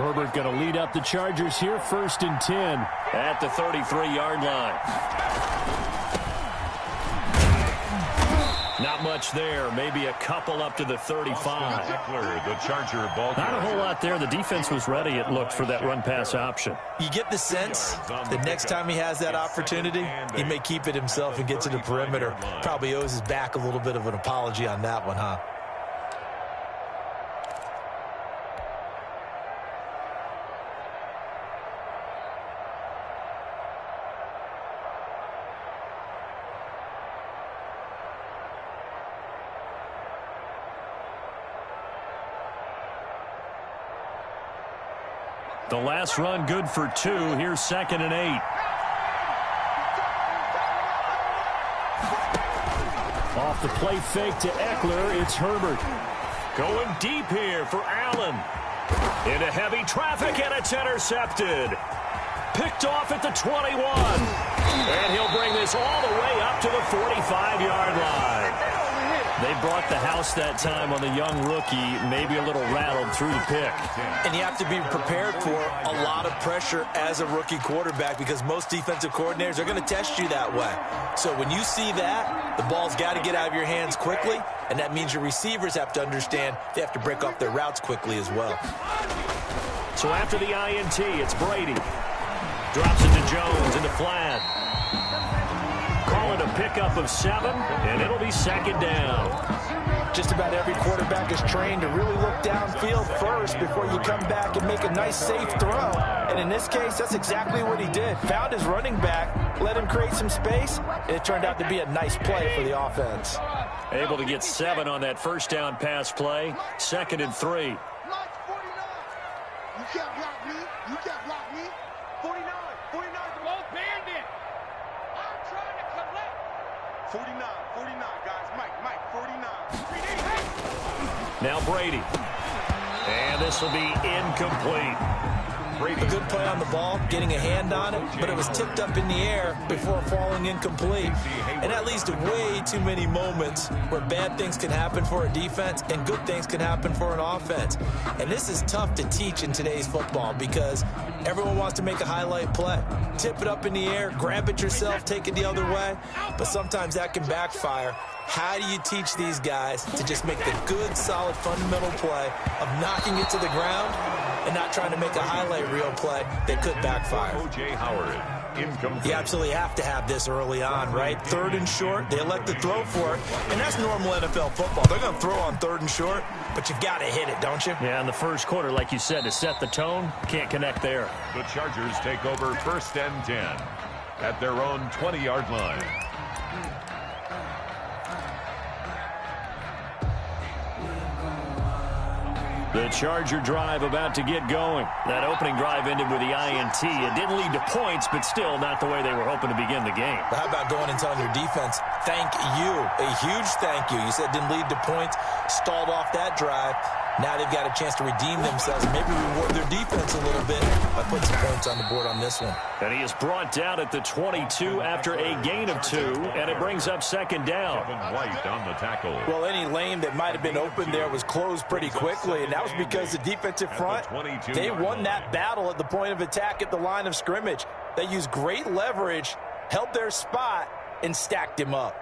Herbert going to lead up the Chargers here, 1st and 10. At the 33-yard line. Not much there. Maybe a couple up to the 35. Eckler, the Charger ball Not a whole lot there. The defense was ready, it looked, for that run-pass option. You get the sense that next time he has that opportunity, he may keep it himself and get to the perimeter. Probably owes his back a little bit of an apology on that one, huh? The last run good for 2. Here's 2nd and 8. Off the play fake to Eckler, it's Herbert. Going deep here for Allen. Into heavy traffic, and it's intercepted. Picked off at the 21. And he'll bring this all the way up to the 45-yard line. They brought the house that time on the young rookie, maybe a little rattled through the pick. And you have to be prepared for a lot of pressure as a rookie quarterback because most defensive coordinators are going to test you that way. So when you see that, the ball's got to get out of your hands quickly, and that means your receivers have to understand they have to break off their routes quickly as well. So after the INT, it's Brady. Drops it to Jones into flat. Call it a pickup of 7, and it'll be 2nd down. Just about every quarterback is trained to really look downfield first before you come back and make a nice, safe throw. And in this case, that's exactly what he did. Found his running back, let him create some space, and it turned out to be a nice play for the offense. Able to get 7 on that first down pass play. 2nd and 3. You can't block me. You can't block me. 49. 49. Low bandit. I'm trying to collect. 49. 49, guys. Mike. 49. Now Brady. And this will be incomplete. A good play on the ball, getting a hand on it, but it was tipped up in the air before falling incomplete. And that leads to way too many moments where bad things can happen for a defense and good things can happen for an offense. And this is tough to teach in today's football because everyone wants to make a highlight play. Tip it up in the air, grab it yourself, take it the other way. But sometimes that can backfire. How do you teach these guys to just make the good, solid, fundamental play of knocking it to the ground and not trying to make a highlight reel play that could backfire? O.J. Howard, incomplete. You absolutely have to have this early on, right? 3rd and short, they elect to throw for it, and that's normal NFL football. They're going to throw on 3rd and short, but you've got to hit it, don't you? Yeah, in the first quarter, like you said, to set the tone, can't connect there. The Chargers take over 1st and 10 at their own 20-yard line. The Charger drive about to get going. That opening drive ended with the INT. It didn't lead to points, but still not the way they were hoping to begin the game. But how about going and telling your defense, thank you, a huge thank you. You said it didn't lead to points, stalled off that drive. Now they've got a chance to redeem themselves and maybe reward their defense a little bit by putting some points on the board on this one. And he is brought down at the 22 after a gain of 2, and it brings up 2nd down. Kevin White on the tackle. Well, any lane that might have been open there was closed pretty quickly, and that was because the defensive front, they won that battle at the point of attack at the line of scrimmage. They used great leverage, held their spot, and stacked him up.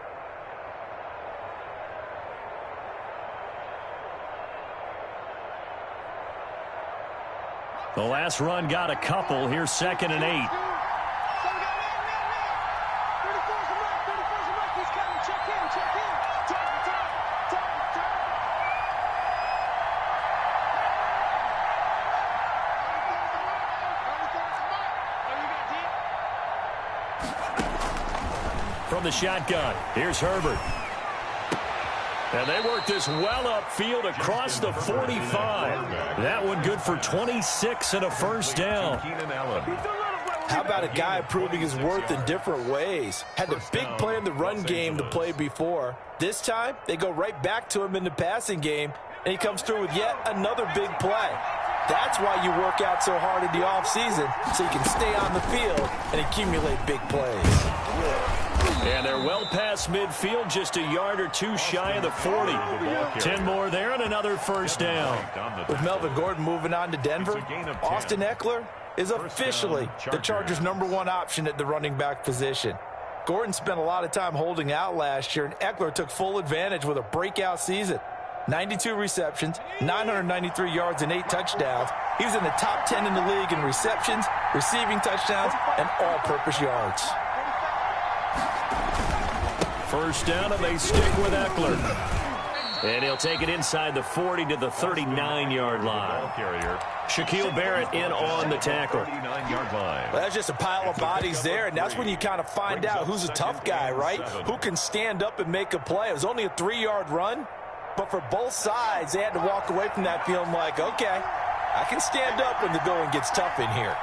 The last run got a couple. Here's 2nd and 8. From the shotgun, here's Herbert. And they work this well upfield across the 45. That one good for 26 and a first down. How about a guy proving his worth in different ways? Had the big play in the run game to play before. This time, they go right back to him in the passing game, and he comes through with yet another big play. That's why you work out so hard in the offseason, so you can stay on the field and accumulate big plays. And they're well past midfield, just a yard or two shy of the 40. 10 more there and another first down. With Melvin Gordon moving on to Denver, Austin Eckler is officially the Chargers' #1 option at the running back position. Gordon spent a lot of time holding out last year, and Eckler took full advantage with a breakout season. 92 receptions, 993 yards, and 8 touchdowns. He was in the top 10 in the league in receptions, receiving touchdowns, and all-purpose yards. First down, and they stick with Eckler. And he'll take it inside the 40 to the 39-yard line. Shaquille Barrett in on the tackle. Well, that's just a pile of bodies there, and that's when you kind of find out who's a tough guy, right? Who can stand up and make a play. It was only a 3-yard run, but for both sides, they had to walk away from that feeling like, okay, I can stand up when the going gets tough in here.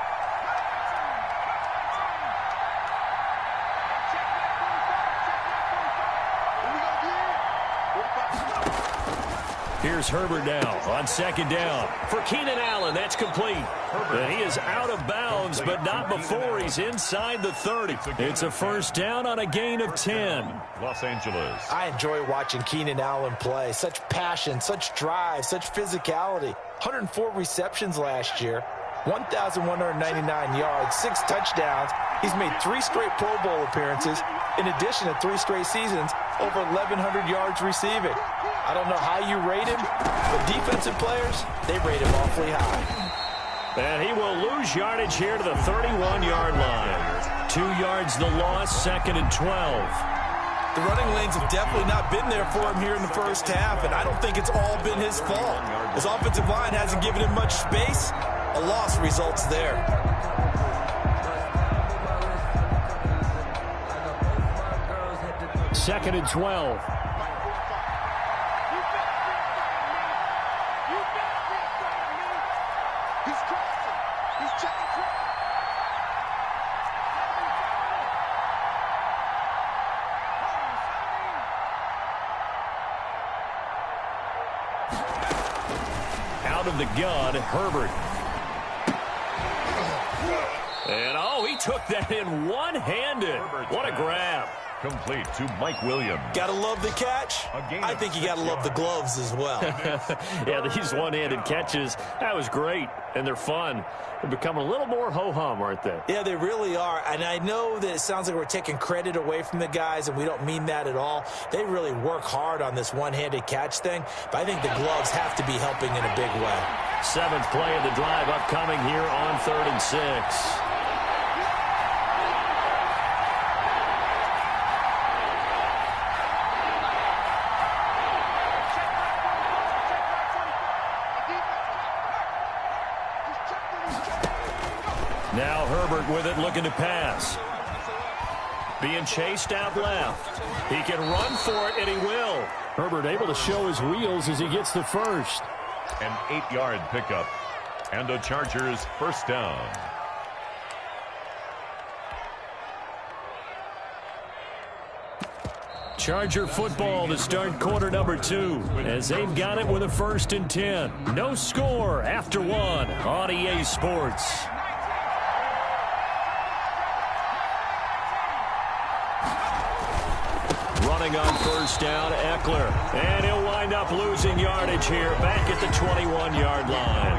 Here's Herbert now on second down. For Keenan Allen, that's complete. And he is out of bounds, but not before he's inside the 30. It's a first down on a gain of 10. Los Angeles. I enjoy watching Keenan Allen play. Such passion, such drive, such physicality. 104 receptions last year, 1,199 yards, 6 touchdowns. He's made 3 straight Pro Bowl appearances, in addition to 3 straight seasons, over 1,100 yards receiving. I don't know how you rate him, but defensive players, they rate him awfully high. And he will lose yardage here to the 31-yard line. 2 yards the loss, second and 12. The running lanes have definitely not been there for him here in the first half, and I don't think it's all been his fault. His offensive line hasn't given him much space. A loss results there. Second and 12. Out of the gun, Herbert. And, oh, he took that in one-handed. What a grab. Complete to Mike Williams. Gotta love the catch. I think you gotta love the gloves as well. Yeah, these one-handed catches, that was great, and they're fun. They've become a little more ho-hum, aren't they? Yeah, they really are, and I know that it sounds like we're taking credit away from the guys, and we don't mean that at all. They really work hard on this one-handed catch thing, but I think the gloves have to be helping in a big way. 7th play of the drive upcoming here on 3rd and 6. Now Herbert with it, looking to pass. Being chased out left. He can run for it, and he will. Herbert able to show his wheels as he gets the first. An 8-yard pickup. And a Chargers first down. Charger football to start quarter number 2, as they've got it with a 1st and 10. No score after 1 on EA Sports. Running on first down, Eckler. And he'll wind up losing yardage here back at the 21-yard line.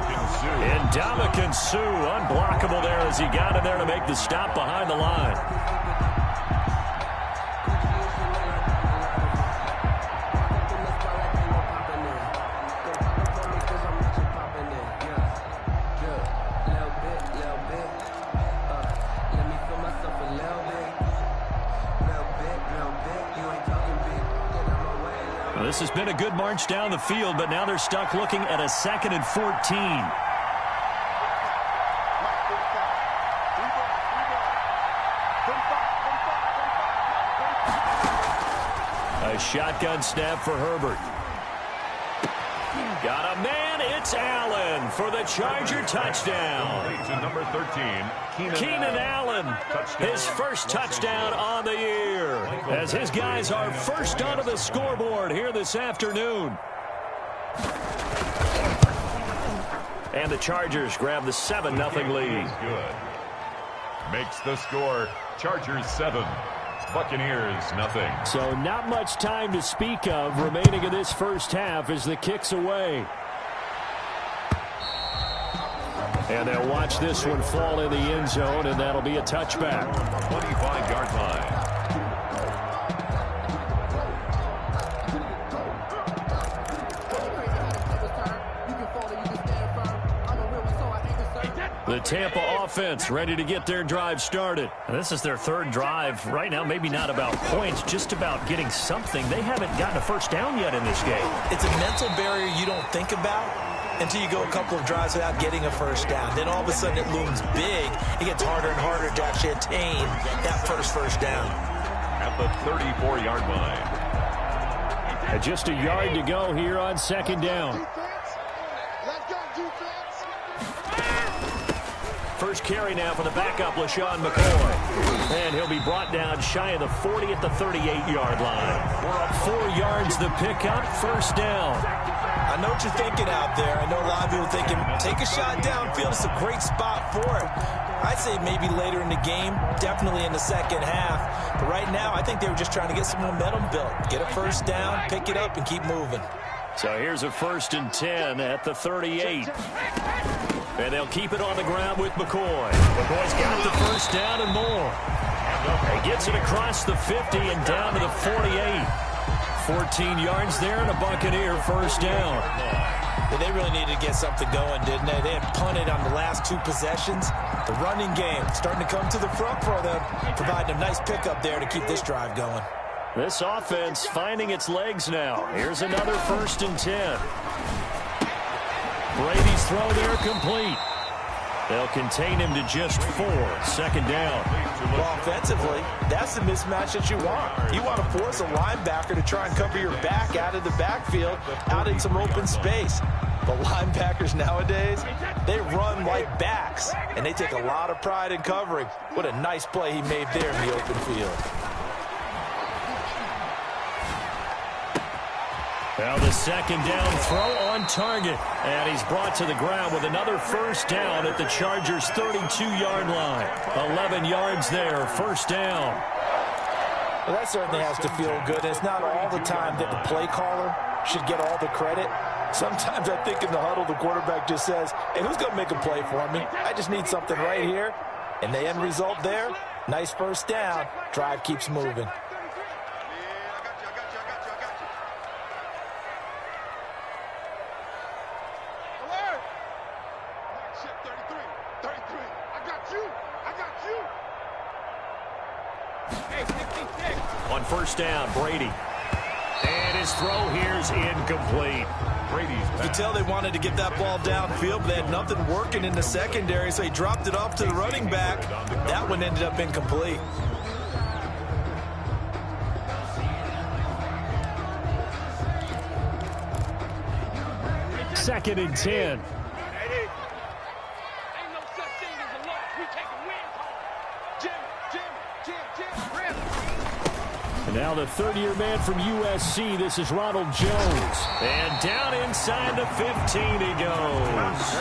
And Ndamukong Suh unblockable there as he got in there to make the stop behind the line. This has been a good march down the field, but now they're stuck looking at a 2nd and 14. A shotgun snap for Herbert. Got a man, it's Allen for the Charger touchdown. To number 13, Keenan Allen, his first touchdown on the year, as his guys are first onto the scoreboard here this afternoon. And the Chargers grab the 7-0 lead. Good. Makes the score Chargers 7, Buccaneers 0. So not much time to speak of remaining in this first half as the kick's away. And they'll watch this one fall in the end zone, and that'll be a touchback. 25-yard line. The Tampa offense ready to get their drive started. This is their third drive. Right now, maybe not about points, just about getting something. They haven't gotten a first down yet in this game. It's a mental barrier you don't think about until you go a couple of drives without getting a first down. Then all of a sudden it looms big. It gets harder and harder to actually attain that first down. At the 34-yard line. And just a yard to go here on second down. First carry now for the backup, LaShawn McCoy. And he'll be brought down shy of the 40 at the 38-yard line. 4 yards the pickup, first down. I know what you're thinking out there. I know a lot of people thinking, take a shot downfield. It's a great spot for it. I'd say maybe later in the game, definitely in the second half. But right now, I think they were just trying to get some momentum built. Get a first down, pick it up, and keep moving. So here's a 1st and 10 at the 38. And they'll keep it on the ground with McCoy. McCoy's got the first down and more. He gets it across the 50 and down to the 48. 14 yards there and a Buccaneer first down. They really needed to get something going, didn't they? They had punted on the last 2 possessions. The running game starting to come to the front for them, providing a nice pickup there to keep this drive going. This offense finding its legs now. Here's another 1st and 10. Brady's throw there complete. They'll contain him to just 4. Second down. Well, offensively, that's the mismatch that you want. You want to force a linebacker to try and cover your back out of the backfield, out in some open space. But linebackers nowadays, they run like backs, and they take a lot of pride in covering. What a nice play he made there in the open field. Now the second down throw on target. And he's brought to the ground with another first down at the Chargers' 32-yard line. 11 yards there, first down. Well, that certainly has to feel good. It's not all the time that the play caller should get all the credit. Sometimes I think in the huddle, the quarterback just says, hey, who's going to make a play for me? I just need something right here. And the end result there, nice first down. Drive keeps moving. On first down, Brady. And his throw here's incomplete. Brady's You could tell they wanted to get that ball downfield, but they had nothing working in the secondary, so he dropped it off to the running back. That one ended up incomplete. Second and 10. And now the third-year man from USC, this is Ronald Jones. And down inside the 15 he goes.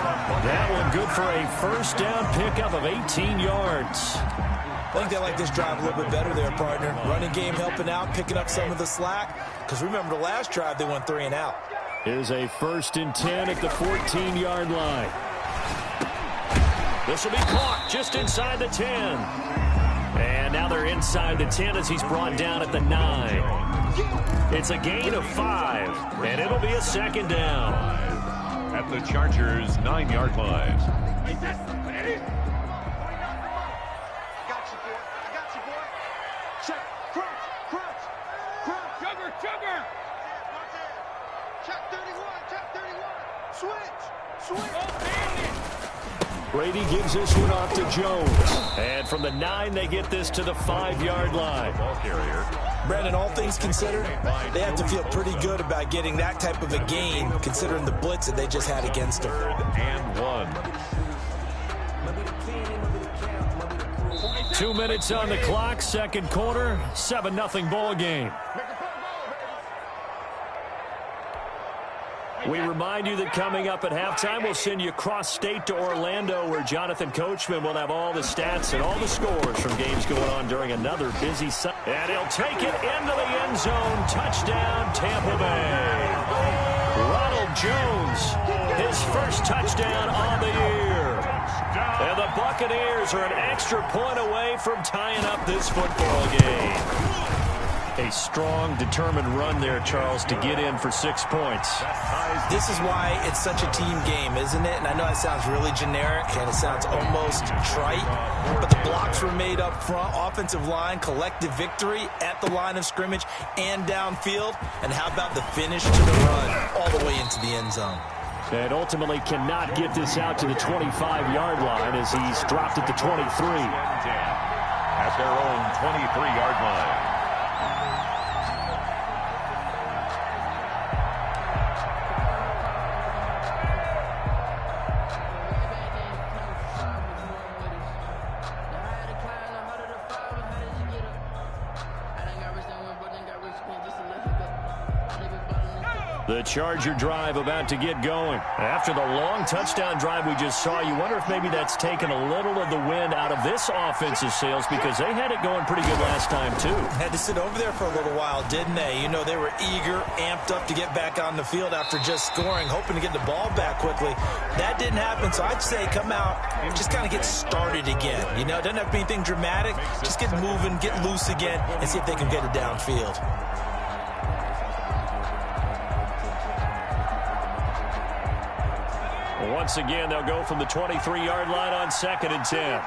That one good for a first down pickup of 18 yards. I think they like this drive a little bit better there, partner. Running game helping out, picking up some of the slack. Because remember the last drive, they went 3 and out. Here's a 1st and 10 at the 14-yard line. This will be caught just inside the 10. And now they're inside the 10 as he's brought down at the 9. It's a gain of 5, and it'll be a second down. At the Chargers' 9-yard line. Brady gives this one off to Jones. And from the 9, they get this to the 5-yard line. Ball carrier. Brandon, all things considered, they have to feel pretty good about getting that type of a gain, considering the blitz that they just had against them. 3rd and 1. 2 minutes on the clock, second quarter, 7-0 ball game. We remind you that coming up at halftime, we'll send you cross-state to Orlando, where Jonathan Coachman will have all the stats and all the scores from games going on during another busy Sunday. And he'll take it into the end zone. Touchdown, Tampa Bay. Ronald Jones, his first touchdown on the year. And the Buccaneers are an extra point away from tying up this football game. A strong, determined run there, Charles, to get in for 6 points. This is why it's such a team game, isn't it? And I know that sounds really generic and it sounds almost trite, but the blocks were made up front, offensive line, collective victory at the line of scrimmage and downfield. And how about the finish to the run all the way into the end zone? And ultimately cannot get this out to the 25-yard line as he's dropped at the 23. At their own 23-yard line. The Charger drive about to get going. After the long touchdown drive we just saw, you wonder if maybe that's taken a little of the wind out of this offensive sails, because they had it going pretty good last time, too. Had to sit over there for a little while, didn't they? You know, they were eager, amped up to get back on the field after just scoring, hoping to get the ball back quickly. That didn't happen, so I'd say come out, just kind of get started again. You know, it doesn't have to be anything dramatic. Just get moving, get loose again, and see if they can get it downfield. Once again, they'll go from the 23-yard line on 2nd and 10.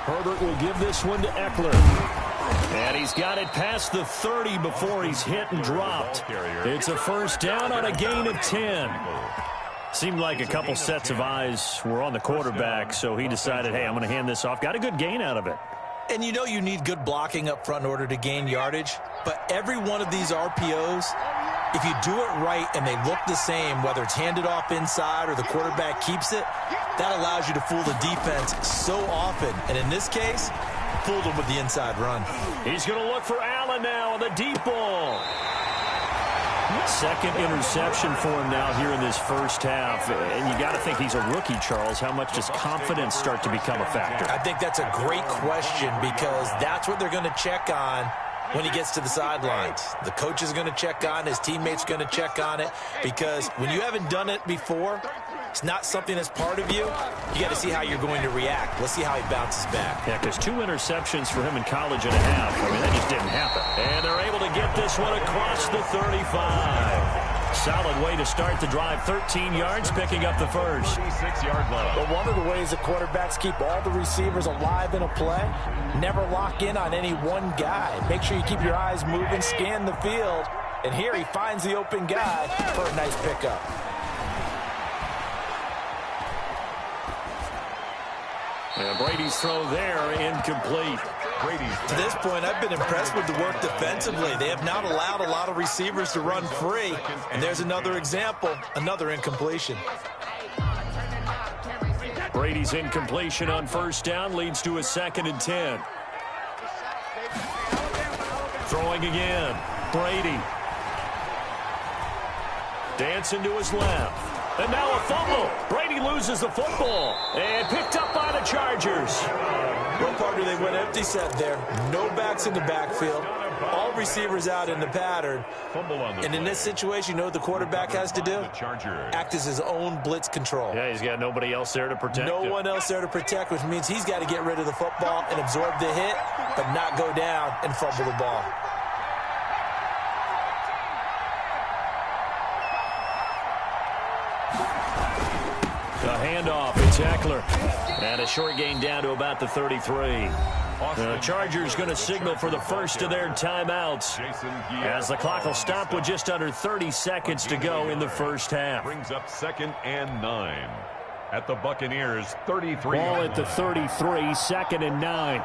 Herbert will give this one to Eckler. And he's got it past the 30 before he's hit and dropped. It's a first down on a gain of 10. Seemed like a couple sets of eyes were on the quarterback, so he decided, hey, I'm going to hand this off. Got a good gain out of it. And you know you need good blocking up front in order to gain yardage. But every one of these RPOs, if you do it right and they look the same, whether it's handed off inside or the quarterback keeps it, that allows you to fool the defense so often. And in this case, fooled them with the inside run. He's going to look for Allen now on the deep ball. Second interception for him now here in this first half. And you got to think he's a rookie, Charles. How much does confidence start to become a factor? I think that's a great question, because that's what they're going to check on when he gets to the sidelines. The coach is going to check on, his teammates going to check on it, because when you haven't done it before, it's not something that's part of you. You got to see how you're going to react. Let's see how he bounces back. Yeah, because 2 interceptions for him in college and a half. I mean, that just didn't happen. And they're able to get this one across the 35. Solid way to start the drive. 13 yards, picking up the first. 36-yard line. Well, one of the ways that quarterbacks keep all the receivers alive in a play, never lock in on any one guy. Make sure you keep your eyes moving, scan the field. And here he finds the open guy for a nice pickup. And Brady's throw there, incomplete. To this point, I've been impressed with the work defensively. They have not allowed a lot of receivers to run free. And there's another example, another incompletion. Brady's incompletion on first down leads to a 2nd and 10. Throwing again. Brady. Dancing to his left. And now a fumble. Brady loses the football. And picked up by the Chargers. No partner, they went empty set there. No backs in the backfield. All receivers out in the pattern. And in this situation, you know what the quarterback has to do? Act as his own blitz control. Yeah, he's got nobody else there to protect him. No one else there to protect, which means he's got to get rid of the football and absorb the hit, but not go down and fumble the ball. The handoff, it's Eckler. And a short gain down to about the 33. The Chargers going to signal for the first of their timeouts, as the clock will stop with just under 30 seconds to go in the first half. Brings up 2nd and 9 at the Buccaneers 33. Ball at the 33, 2nd and 9.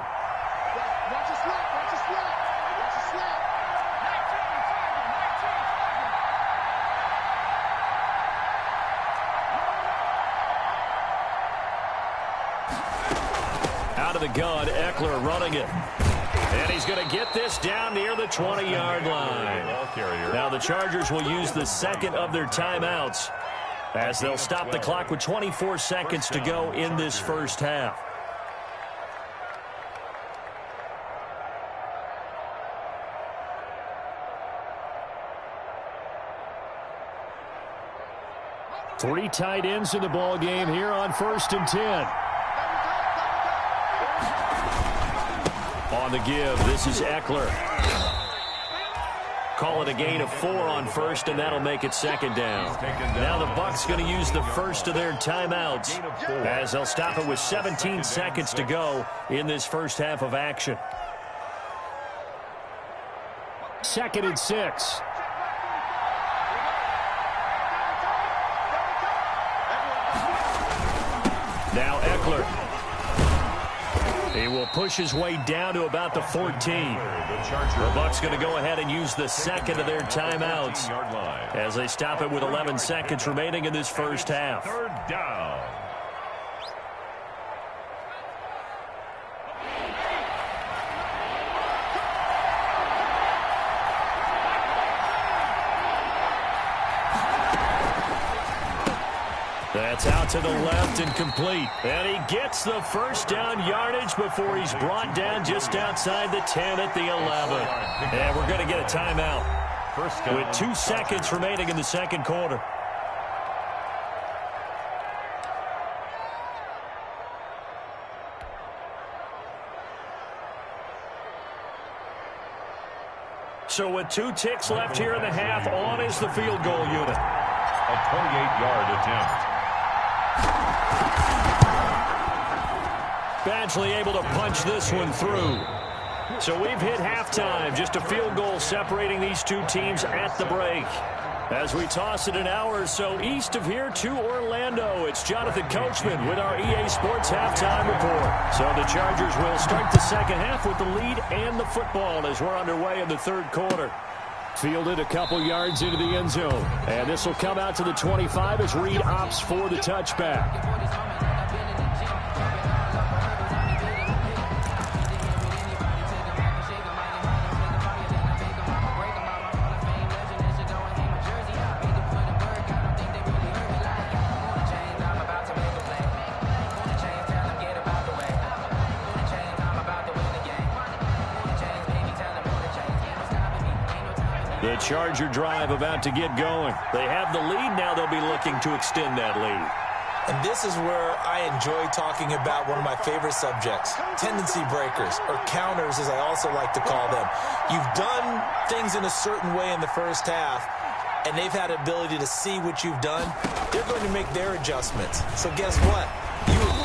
Out of the gun, Eckler running it. And he's going to get this down near the 20-yard line. Now the Chargers will use the second of their timeouts as they'll stop the clock with 24 seconds to go in this first half. Three tight ends in the ball game here on 1st and 10. On the give, this is Eckler. Call it a gain of 4 on first, and that'll make it second down. Now the Bucs going to use the first of their timeouts as they'll stop it with 17 seconds to go in this first half of action. 2nd and 6. Now Eckler. He will push his way down to about the 14. The Bucs going to go ahead and use the second of their timeouts as they stop it with 11 seconds remaining in this first half. 3rd down. That's out to the left and complete. And he gets the first down yardage before he's brought down just outside the 10 at the 11. And we're going to get a timeout with 2 seconds remaining in the second quarter. So with 2 ticks left here in the half, on is the field goal unit. A 28-yard attempt. Badgley able to punch this one through. So we've hit halftime. Just a field goal separating these two teams at the break. As we toss it an hour or so east of here to Orlando, it's Jonathan Coachman with our EA Sports halftime report. So the Chargers will start the second half with the lead and the football as we're underway in the third quarter. Fielded a couple yards into the end zone. And this will come out to the 25 as Reed opts for the touchback. The Charger drive about to get going. They have the lead. Now they'll be looking to extend that lead. And this is where I enjoy talking about one of my favorite subjects, tendency breakers, or counters as I also like to call them. You've done things in a certain way in the first half, and they've had the ability to see what you've done. They're going to make their adjustments. So guess what?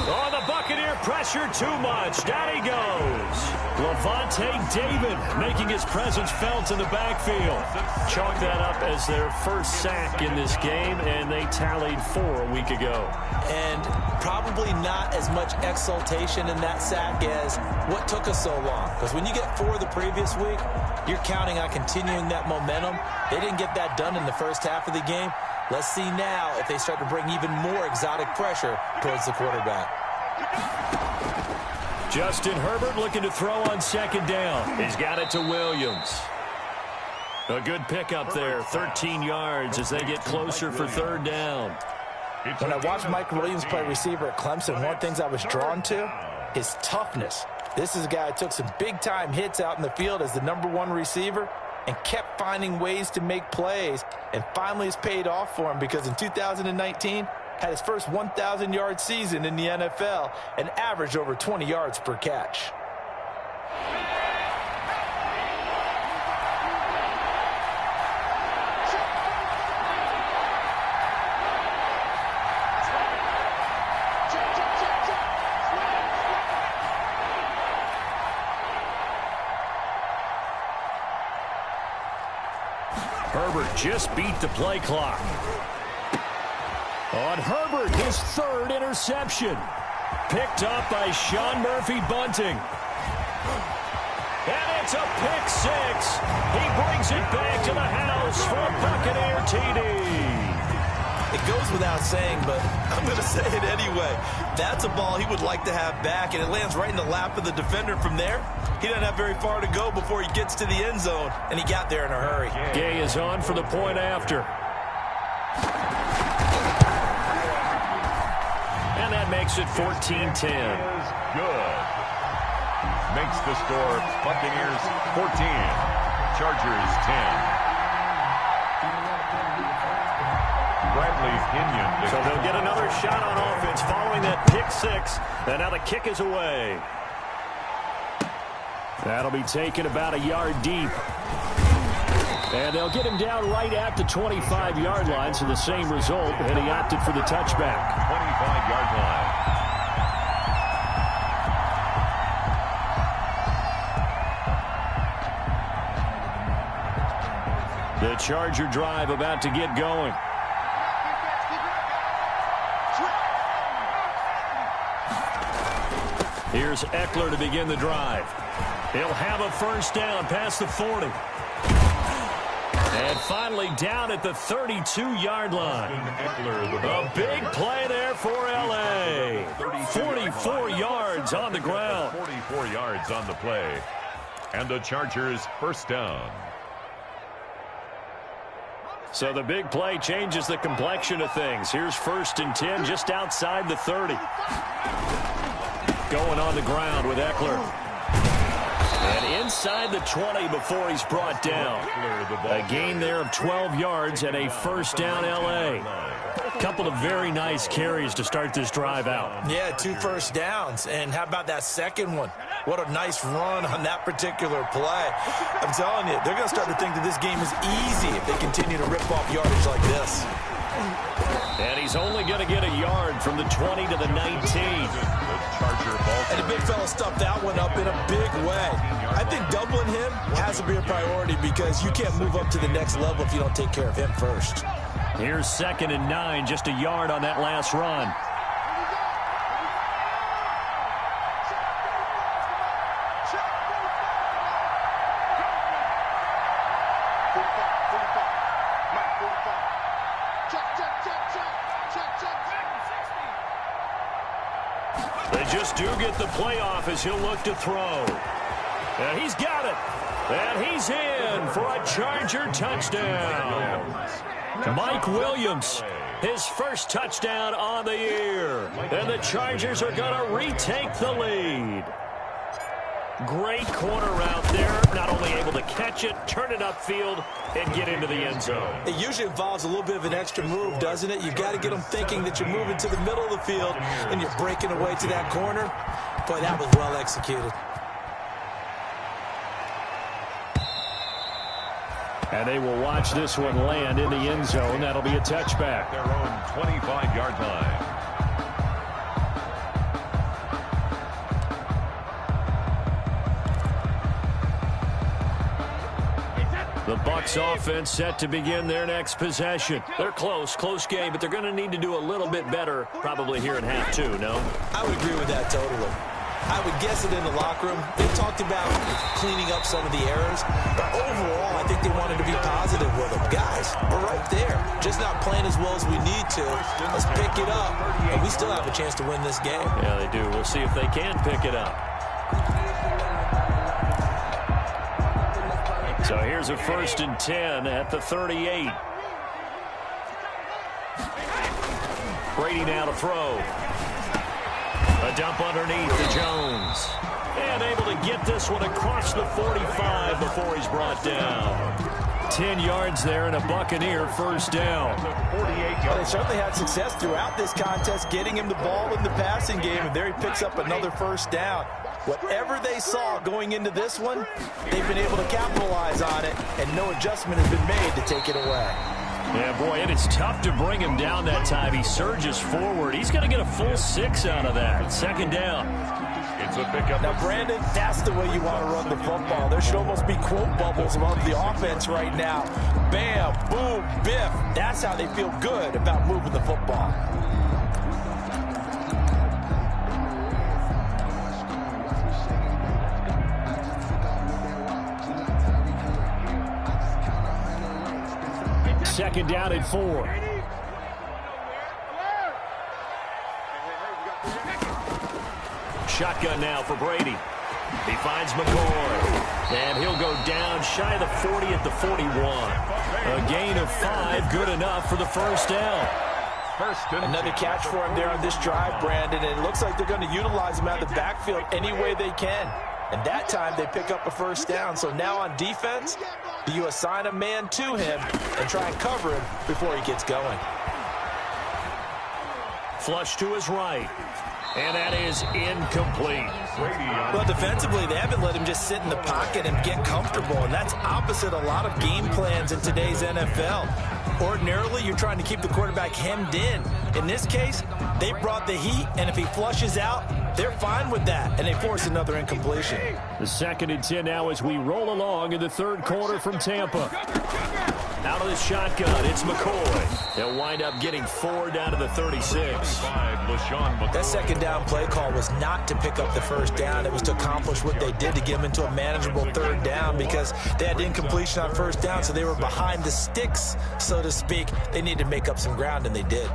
Oh, the Buccaneer pressure too much. Down he goes. Lavonte David making his presence felt in the backfield. Chalk that up as their first sack in this game, and they tallied 4 a week ago. And probably not as much exultation in that sack as what took us so long. Because when you get 4 the previous week, you're counting on continuing that momentum. They didn't get that done in the first half of the game. Let's see now if they start to bring even more exotic pressure towards the quarterback. Justin Herbert looking to throw on second down. He's got it to Williams. A good pickup there, 13 yards as they get closer for third down. When I watched Mike Williams play receiver at Clemson, one of the things I was drawn to is toughness. This is a guy who took some big-time hits out in the field as the #1 receiver and kept finding ways to make plays, and finally it's paid off for him because in 2019 had his first 1,000-yard season in the NFL and averaged over 20 yards per catch. Herbert just beat the play clock. On Herbert, his 3rd interception. Picked up by Sean Murphy-Bunting. And it's a pick 6. He brings it back to the house for a Buccaneer TD. It goes without saying, but I'm going to say it anyway. That's a ball he would like to have back, and it lands right in the lap of the defender from there. He doesn't have very far to go before he gets to the end zone, and he got there in a hurry. Gay is on for the point after. And that makes it 14-10. Good. Makes the score Buccaneers 14, Chargers 10. Bradley Pinion. So they'll get another shot on offense following that pick six. And now the kick is away. That'll be taken about a yard deep. And they'll get him down right at the 25-yard line, so the same result, and he opted for the touchback. 25-yard line. The Charger drive about to get going. Here's Eckler to begin the drive. He'll have a first down past the 40. And finally down at the 32-yard line. A big play there for L.A. 44 yards on the ground. 44 yards on the play. And the Chargers first down. So the big play changes the complexion of things. Here's 1st and 10 just outside the 30. Going on the ground with Eckler. And inside the 20 before he's brought down. A gain there of 12 yards and a first down L.A. A couple of very nice carries to start this drive out. Yeah, 2 first downs. And how about that second one? What a nice run on that particular play. I'm telling you, they're going to start to think that this game is easy if they continue to rip off yardage like this. And he's only going to get a yard from the 20 to the 19. And the big fella stuffed that one up in a big way. I think doubling him has to be a priority because you can't move up to the next level if you don't take care of him first. Here's 2nd and 9, just a yard on that last run. They just do get the playoff as he'll look to throw. And he's got it. And he's in for a Charger touchdown. Mike Williams, his first touchdown on the year. And the Chargers are going to retake the lead. Great corner route there. Not only able to catch it, turn it upfield, and get into the end zone. It usually involves a little bit of an extra move, doesn't it? You've got to get them thinking that you're moving to the middle of the field and you're breaking away to that corner. Boy, that was well executed. And they will watch this one land in the end zone. That'll be a touchback. Their own 25-yard line. The Bucs offense set to begin their next possession. They're close game, but they're going to need to do a little bit better probably here in half 2, no? I would agree with that totally. I would guess it in the locker room. They talked about cleaning up some of the errors, but overall, I think they wanted to be positive with them. Guys, we're right there. Just not playing as well as we need to. Let's pick it up, and we still have a chance to win this game. Yeah, they do. We'll see if they can pick it up. So here's a 1st and 10 at the 38. Brady now to throw. A dump underneath to Jones. And able to get this one across the 45 before he's brought down. 10 yards there and a Buccaneer first down. Well, they certainly had success throughout this contest, getting him the ball in the passing game, and there he picks up another first down. Whatever they saw going into this one, they've been able to capitalize on it, and no adjustment has been made to take it away. Yeah, boy, and it's tough to bring him down that time. He surges forward. He's going to get a full 6 out of that. 2nd down. It's a pickup. Now, Brandon, that's the way you want to run the football. There should almost be quote bubbles above the offense right now. Bam, boom, biff. That's how they feel good about moving the football. Second down at 4. Shotgun now for Brady. He finds McCoy. And he'll go down shy of the 40 at the 41. A gain of 5, good enough for the first down. Another catch for him there on this drive, Brandon, and it looks like they're going to utilize him out of the backfield any way they can. And that time they pick up a first down. So now on defense, you assign a man to him and try and cover him before he gets going. Flush to his right. And that is incomplete. Well, defensively, they haven't let him just sit in the pocket and get comfortable, and that's opposite a lot of game plans in today's NFL. Ordinarily, you're trying to keep the quarterback hemmed in. In this case, they brought the heat, and if he flushes out, they're fine with that, and they force another incompletion. The 2nd and 10 now as we roll along in the third quarter from Tampa. Out of the shotgun, it's McCoy. They'll wind up getting 4 down to the 36. That second down play call was not to pick up the first down. It was to accomplish what they did to get them into a manageable third down because they had incompletion on first down, so they were behind the sticks, so to speak. They needed to make up some ground, and they did.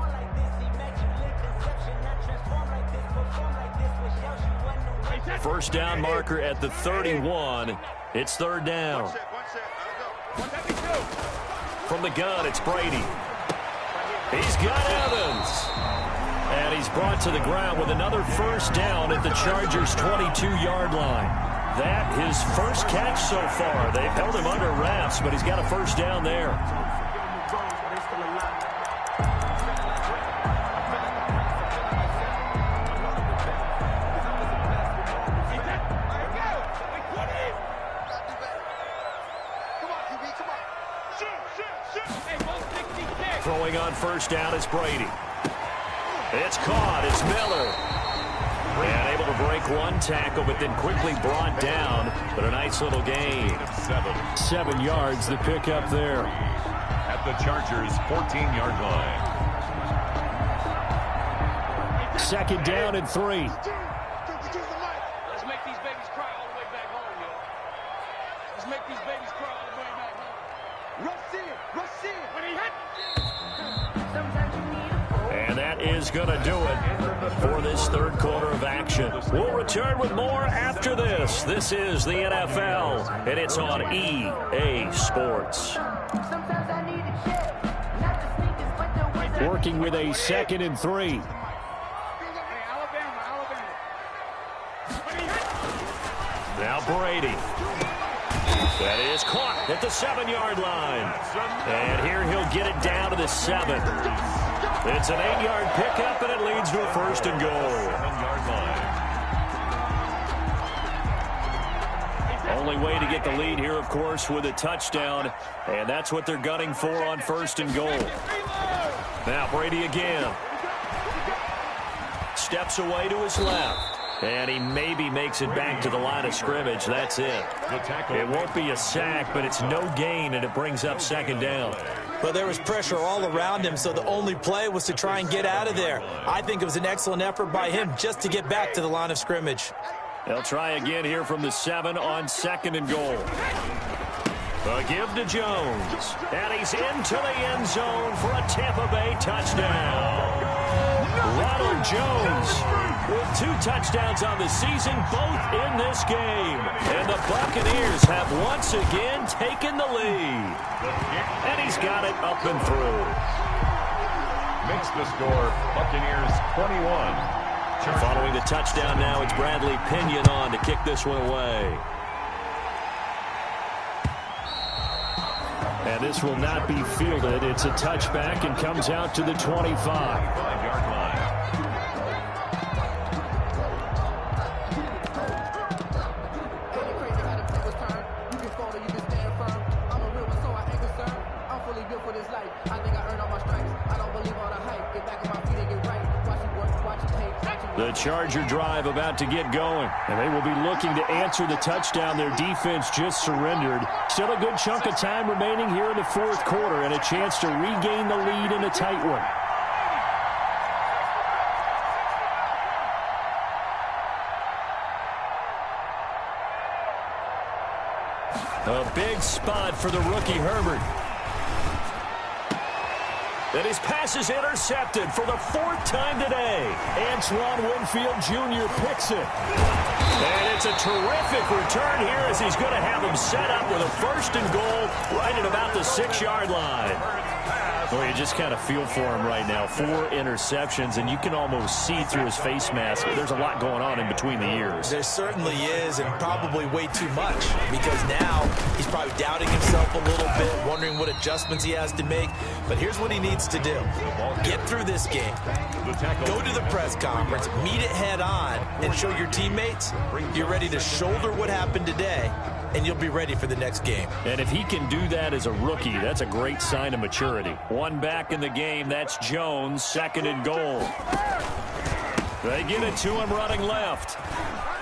First down marker at the 31. It's third down. From the gun, it's Brady. He's got Evans. And he's brought to the ground with another first down at the Chargers' 22-yard line. That his first catch so far. They've held him under wraps, but he's got a first down there. Throwing on first down is Brady. It's caught. It's Miller. And able to break one tackle, but then quickly brought down. But a nice little gain. 7 yards, the pickup there. At the Chargers' 14-yard line. 2nd down and 3. Let's make these babies cry all the way back home, yo. Let's make these babies cry all the way back home. Rush in. When he hit. And that is going to do it for this third quarter of action. We'll return with more after this. This is the NFL, and it's on EA Sports. Working with a 2nd and 3. Now Brady. That is caught at the 7-yard line. And here he'll get it down to the 7. It's an 8-yard pickup, and it leads to a first and goal. 7-yard line. Only way to get the lead here, of course, with a touchdown. And that's what they're gunning for on first and goal. Now Brady again. Steps away to his left. And he maybe makes it back to the line of scrimmage. That's it. It won't be a sack, but it's no gain, and it brings up 2nd down. But there was pressure all around him, so the only play was to try and get out of there. I think it was an excellent effort by him just to get back to the line of scrimmage. They'll try again here from the 7 on 2nd and goal. A give to Jones. And he's into the end zone for a Tampa Bay touchdown. Ronald Jones with 2 touchdowns on the season, both in this game. And the Buccaneers have once again taken the lead. And he's got it up and through. Makes the score Buccaneers 21. Following the touchdown now, it's Bradley Pinion on to kick this one away. And this will not be fielded. It's a touchback and comes out to the 25. 5-yard line. The Charger drive about to get going, and they will be looking to answer the touchdown their defense just surrendered. Still a good chunk of time remaining here in the fourth quarter and a chance to regain the lead in a tight one. A big spot for the rookie Herbert. And his pass is intercepted for the 4th time today. Antoine Winfield Jr. picks it. And it's a terrific return here as he's going to have him set up with a 1st and goal right at about the 6-yard line. Well, you just kind of feel for him right now. 4 interceptions, and you can almost see through his face mask. There's a lot going on in between the ears. There certainly is, and probably way too much, because now he's probably doubting himself a little bit, wondering what adjustments he has to make. But here's what he needs to do. Get through this game. Go to the press conference, meet it head on, and show your teammates you're ready to shoulder what happened today, and you'll be ready for the next game. And if he can do that as a rookie, that's a great sign of maturity. 1 back in the game, that's Jones, 2nd and goal. They get it to him running left.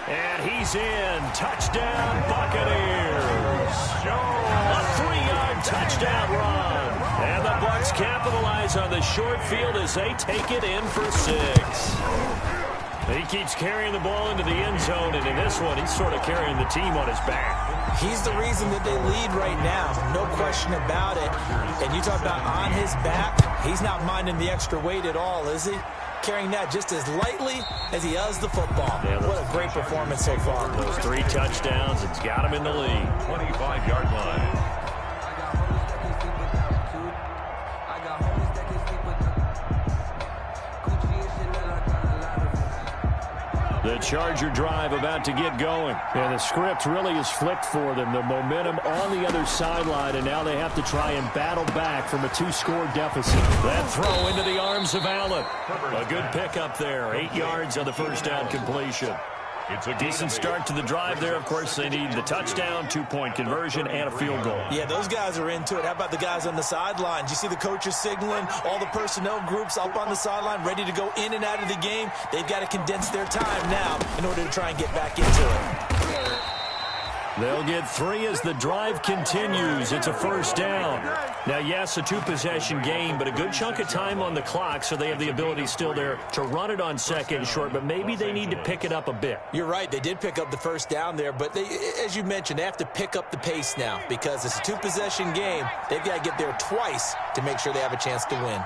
And he's in. Touchdown, Buccaneers. A 3-yard touchdown run. And the Bucs capitalize on the short field as they take it in for 6. He keeps carrying the ball into the end zone, and in this one, he's sort of carrying the team on his back. He's the reason that they lead right now, no question about it. And you talk about on his back, he's not minding the extra weight at all, is he? Carrying that just as lightly as he does the football. Yeah, what a great performance so far. Those 3 touchdowns, it's got him in the lead. 25-yard line. The Charger drive about to get going. And the script really is flipped for them. The momentum on the other sideline, and now they have to try and battle back from a 2-score deficit. That throw into the arms of Allen. A good pickup there. 8 yards on the 1st down completion. It's a decent start to the drive there. Of course, they need the touchdown, 2-point conversion, and a field goal. Yeah, those guys are into it. How about the guys on the sidelines? You see the coaches signaling, all the personnel groups up on the sideline, ready to go in and out of the game. They've got to condense their time now in order to try and get back into it. They'll get 3 as the drive continues. It's a 1st down. Now, yes, a 2-possession game, but a good chunk of time on the clock, so they have the ability still there to run it on 2nd and short, but maybe they need to pick it up a bit. You're right. They did pick up the 1st down there, but they, as you mentioned, they have to pick up the pace now because it's a 2-possession game. They've got to get there twice to make sure they have a chance to win.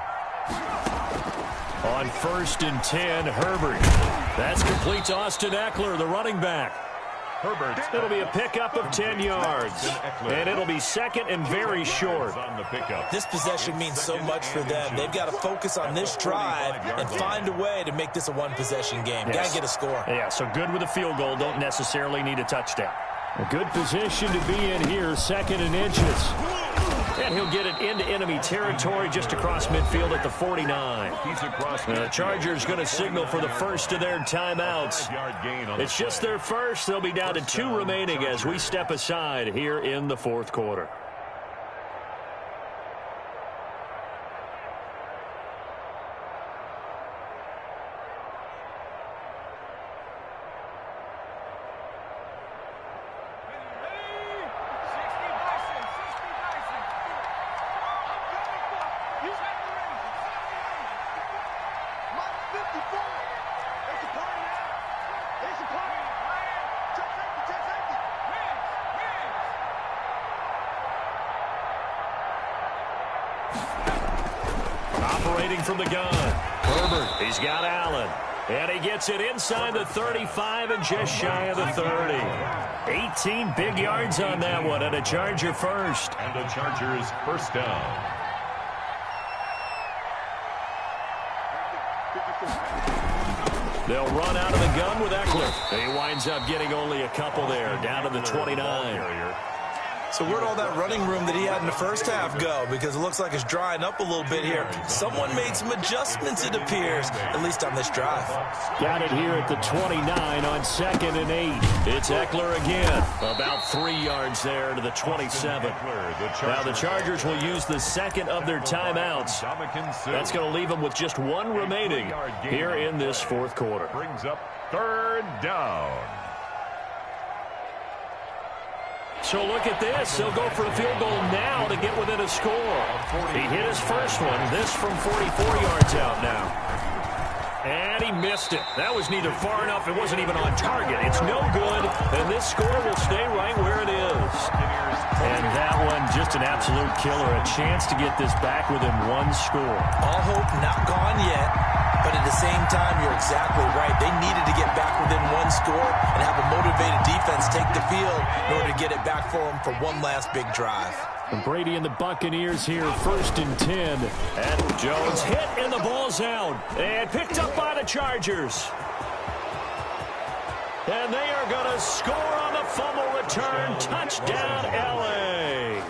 On 1st and 10, Herbert. That's complete to Austin Eckler, the running back. Herbert. It'll be a pickup of 10 yards. And it'll be 2nd and very short. This possession means so much for them. They've got to focus on this drive and find a way to make this a 1-possession game. Yes. Got to get a score. Yeah, so good with a field goal. Don't necessarily need a touchdown. A good position to be in here, 2nd and inches. And he'll get it into enemy territory just across midfield at the 49. The Chargers going to signal for the first of their timeouts. It's just their first. They'll be down to 2 remaining as we step aside here in the 4th quarter. Operating from the gun, Herbert. He's got Allen. And he gets it inside the 35 and just shy of the 30. 18 big yards on that one, and a Charger first. And the Chargers 1st down. They'll run out of the gun with Eckler. He winds up getting only a couple there, down to the 29. So where'd all that running room that he had in the 1st half go? Because it looks like it's drying up a little bit here. Someone made some adjustments, it appears, at least on this drive. Got it here at the 29 on 2nd and 8. It's Eckler again. About 3 yards there to the 27. Now the Chargers will use the 2nd of their timeouts. That's going to leave them with just 1 remaining here in this 4th quarter. Brings up 3rd down. So look at this. He'll go for a field goal now to get within a score. He hit his first one. This from 44 yards out now. And he missed it. That was neither far enough. It wasn't even on target. It's no good, and this score will stay right where it is. And that one, just an absolute killer. A chance to get this back within one score. All hope not gone yet, but at the same time, you're exactly right. They needed to get back within one score and have a motivated defense take the field in order to get it back for them for one last big drive. And Brady and the Buccaneers here, 1st and 10. And Jones hit, and the ball's out. And picked up by the Chargers. And they are going to score on the fumble return. Touchdown, L.A.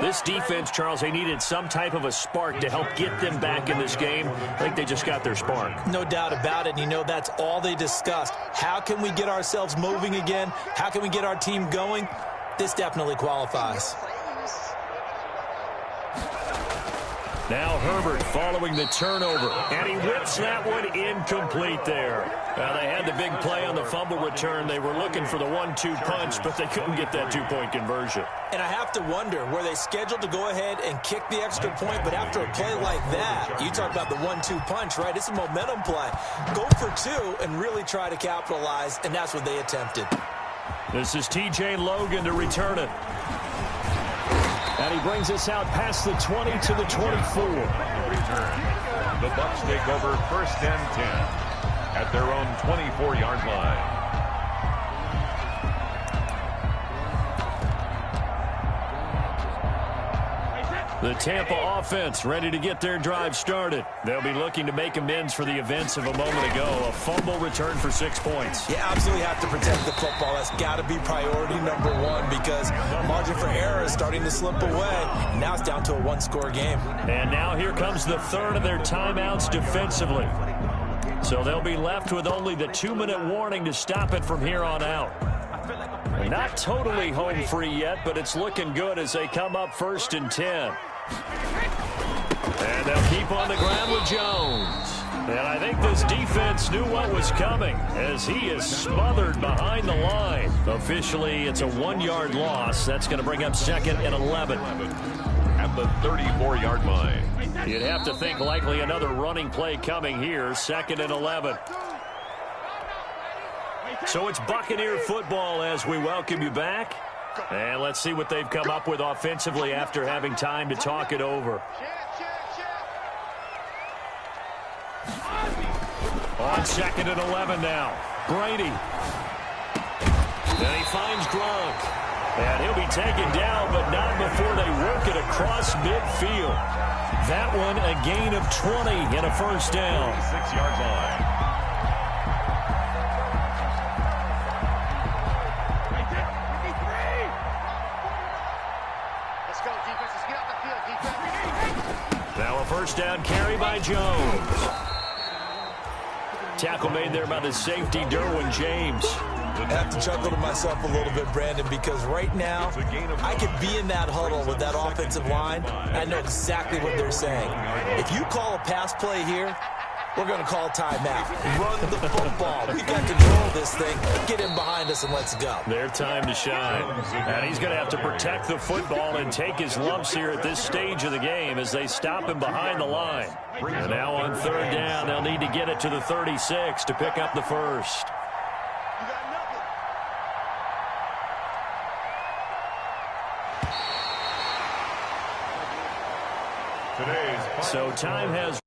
This defense, Charles, they needed some type of a spark to help get them back in this game. I think they just got their spark. No doubt about it. And you know, that's all they discussed. How can we get ourselves moving again? How can we get our team going? This definitely qualifies. Now Herbert following the turnover, and he whips that one incomplete there. Now they had the big play on the fumble return. They were looking for the 1-2 punch, but they couldn't get that two-point conversion. And I have to wonder, were they scheduled to go ahead and kick the extra point? But after a play like that, you talk about the 1-2 punch, right? It's a momentum play. Go for two and really try to capitalize, and that's what they attempted. This is T.J. Logan to return it. And he brings us out past the 20 to the 24. The Bucs take over 1st and 10 at their own 24-yard line. The Tampa offense ready to get their drive started. They'll be looking to make amends for the events of a moment ago. A fumble return for 6 points. You absolutely have to protect the football. That's got to be priority number one because margin for error is starting to slip away. Now it's down to a one-score game. And now here comes the third of their timeouts defensively. So they'll be left with only the 2-minute warning to stop it from here on out. Not totally home free yet, but it's looking good as they come up 1st and 10. And they'll keep on the ground with Jones. And I think this defense knew what was coming as he is smothered behind the line. Officially, it's a 1-yard loss. That's going to bring up 2nd and 11. At the 34-yard line. You'd have to think likely another running play coming here. 2nd and 11. So it's Buccaneer football as we welcome you back. And let's see what they've come up with offensively after having time to talk it over. On 2nd and 11 now. Brady. And he finds Gronk. And he'll be taken down, but not before they work it across midfield. That one a gain of 20 and a 1st down. 6-yard line. Now a 1st down carry by Jones. Tackle made there by the safety, Derwin James. I have to chuckle to myself a little bit, Brandon, because right now I could be in that huddle with that offensive line, and I know exactly what they're saying. If you call a pass play here, we're going to call timeout. Run the football. We got control of this thing. Get him behind us and let's go. Their time to shine. And he's going to have to protect the football and take his lumps here at this stage of the game as they stop him behind the line. And now on 3rd down, they'll need to get it to the 36 to pick up the 1st. So time has